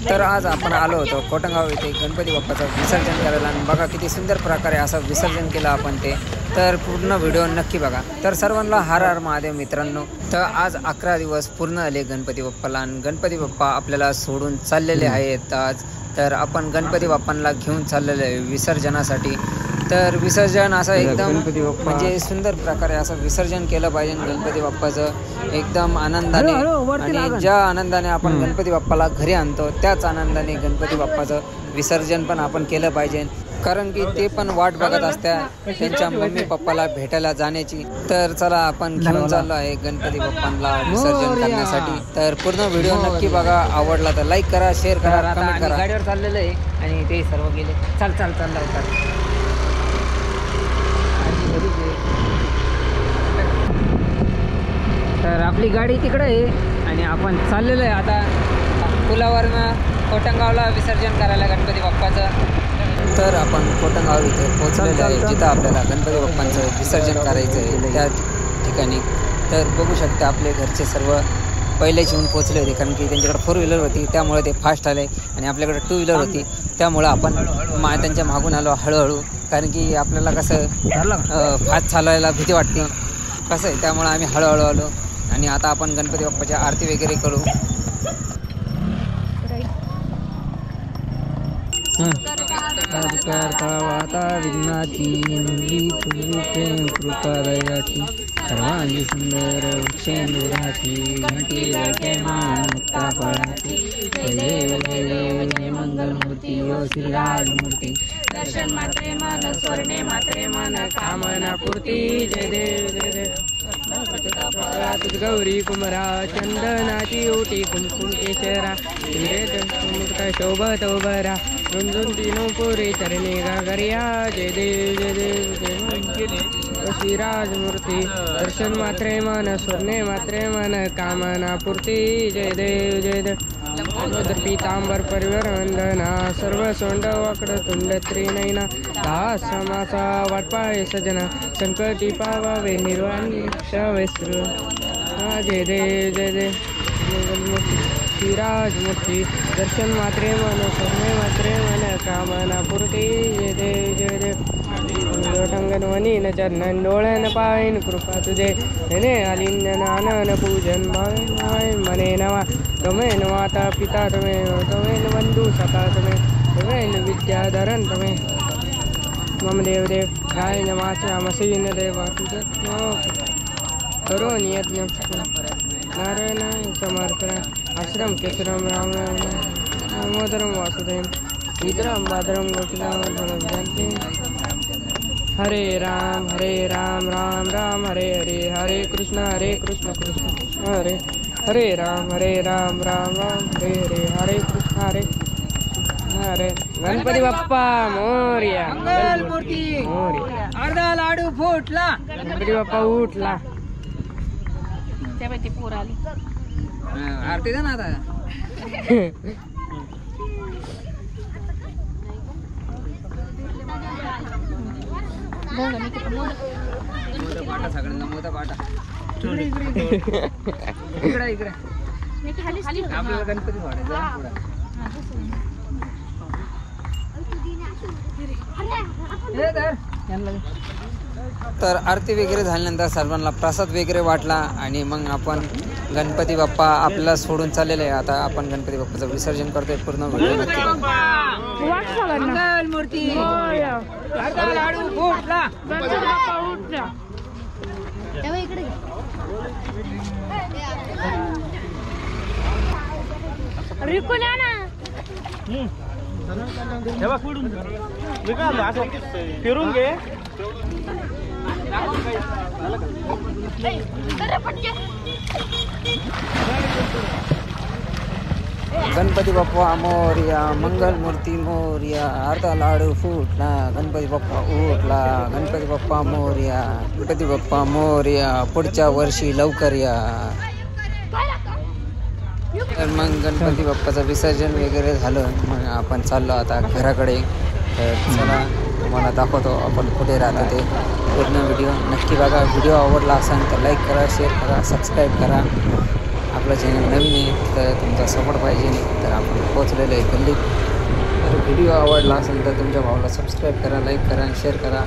तर आज आपण आलो होतो कोटंगाव येथे गणपती बाप्पाचं विसर्जन करायला आणि बघा किती सुंदर प्रकारे असं विसर्जन केलं आपण ते. तर पूर्ण व्हिडिओ नक्की बघा. तर सर्वांना हर हर महादेव मित्रांनो. तर आज 11 दिवस पूर्ण आले गणपती बाप्पाला आणि गणपती बाप्पा आपल्याला सोडून चाललेले आहेत आज. तर आपण गणपती बाप्पांना घेऊन चाललेलो आहे विसर्जनासाठी. तर विसर्जन असं एकदम म्हणजे सुंदर प्रकारे असं विसर्जन केलं पाहिजे गणपती बाप्पाचं एकदम आनंदाने. आणि ज्या आनंदाने आपण गणपती बाप्पाला घरी आणतो त्याच आनंदाने गणपती बाप्पाचं विसर्जन पण आपण केलं पाहिजे. कारण की ते पण वाट बघत असतात त्यांच्या मम्मी पप्पाला भेटायला जाण्याची. तर चला आपण घेऊन चाललो आहे गणपती बाप्पांना विसर्जन करण्यासाठी. तर पूर्ण व्हिडिओ नक्की बघा. आवडला तर लाईक करा, शेअर करा, कमेंट करा. गाडीवर चाललेलं आहे आणि ते सर्व गेले. चाल लवकर. तर आपली गाडी तिकडे आहे आणि आपण चाललेलो आहे आता पुलावरनं कोटंगावला विसर्जन करायला गणपती बाप्पाचं. तर आपण कोटंगाव इथे पोहोचलेलं आहे जिथं आपल्याला गणपती बाप्पांचं विसर्जन करायचं आहे त्या ठिकाणी. तर बघू शकता आपले घरचे सर्व पहिलेच येऊन पोहोचले होते कारण की त्यांच्याकडे 4 व्हीलर होती त्यामुळे ते फास्ट आले आणि आपल्याकडे 2 व्हीलर होती त्यामुळं आपण त्यांच्या मागून आलो हळूहळू. कारण की आपल्याला कसं फास्ट चालवायला भीती वाटते कसं आहे त्यामुळं आम्ही हळूहळू आलो. आणि आता आपण गणपती बाप्पाच्या आरती वगैरे करू. वाता विघ्नाची मुली तुझी प्रेम कृपा दयाची सर्वांगी सुंदर वृक्षेंदुराची घंटी मुक्ता फळाची जय मंगलमूर्ती ओ श्रीराजमूर्ती दर्शन मात्रे मन स्वर्णे मात्रे मन कामना पूर्ती जय देव जय देव. गौरी कुमरा चंदनाची ओटी कुमकुम केशरा शोभत उभरा रुंजून तीनो पुरी चरणी गागरिया जय देव जय देव जय श्रीराजमूर्ती दर्शन मात्रे मन स्वर्णे मात्रे मन कामना पूर्ती जय देव जय देव. पीतांबर परिवर वंदना सर्व सोंड वाकड तुंड त्रिनयना दास समासा वाटपाळे सजना संकटी पावावे निर्वाणी वैश्र जय देव जय देव. श्रीराजमूर्ती दर्शन मात्रे मन स्वर्णे मात्रे मन कामना पूर्ती जय देव जय देव. टंगन वनीन चरणन डोळन पायन कृपा तुझे ने आलिंगन आनन पूजन भावेन मने नवा तमेन माता पिता तमेन बंधू सखा तमेन विद्याधरन तमे मम देव देव गाय नमाचा मसीन देवा करो यज्ञ नारायण समर्पण आश्रम केशरम राम दामोदरम वासुदेव सीतराम बादरम गोपिकांती. हरे राम राम राम हरे हरे हरे कृष्ण कृष्ण हरे हरे राम राम राम हरे हरे हरे कृष्ण हरे हरे. गणपती बाप्पा मोरया मंगलमूर्ती मोरया. अर्धा लाडू फुटला गणपती बाप्पा उठला. त्यापैकी पोर आली आरती द्या ना आता. पाटा सगळ्यांना मोठा पाटा इकडे इकडे आपल्याला गणपती वाढायचा. तर आरती वगैरे झाल्यानंतर सर्वांना प्रसाद वगैरे वाटला आणि मग आपण गणपती बाप्पा आपल्याला सोडून चाललेले आहे. आता आपण गणपती बाप्पाचं विसर्जन करतोय. पूर्ण व्हिडिओ नक्की फिरून घे. गणपती बाप्पा मोरया मंगलमूर्ती मोरया. अर्धा लाडू फुटला गणपती बाप्पा उठला. गणपती बाप्पा मोरया गणपती बाप्पा मोरया. पुढच्या वर्षी लवकर या. तर मग गणपती बाप्पाचं विसर्जन वगैरे झालं मग आपण चाललो आता घराकडे. तर चला तुम्हाला दाखवतो आपण कुठे राहतो ते. पूर्ण व्हिडिओ नक्की बघा. व्हिडिओ आवडला असेल तर लाईक करा, शेअर करा, सबस्क्राईब करा. आपल्या आपलं चॅनल नवीन आहे तर तुमचा सपोर्ट पाहिजे नाही तर आपण पोहोचलेलं आहे गल्लीत. तर व्हिडिओ आवडला असेल तर तुमच्या भावाला सबस्क्राईब करा, लाईक करा आणि शेअर करा.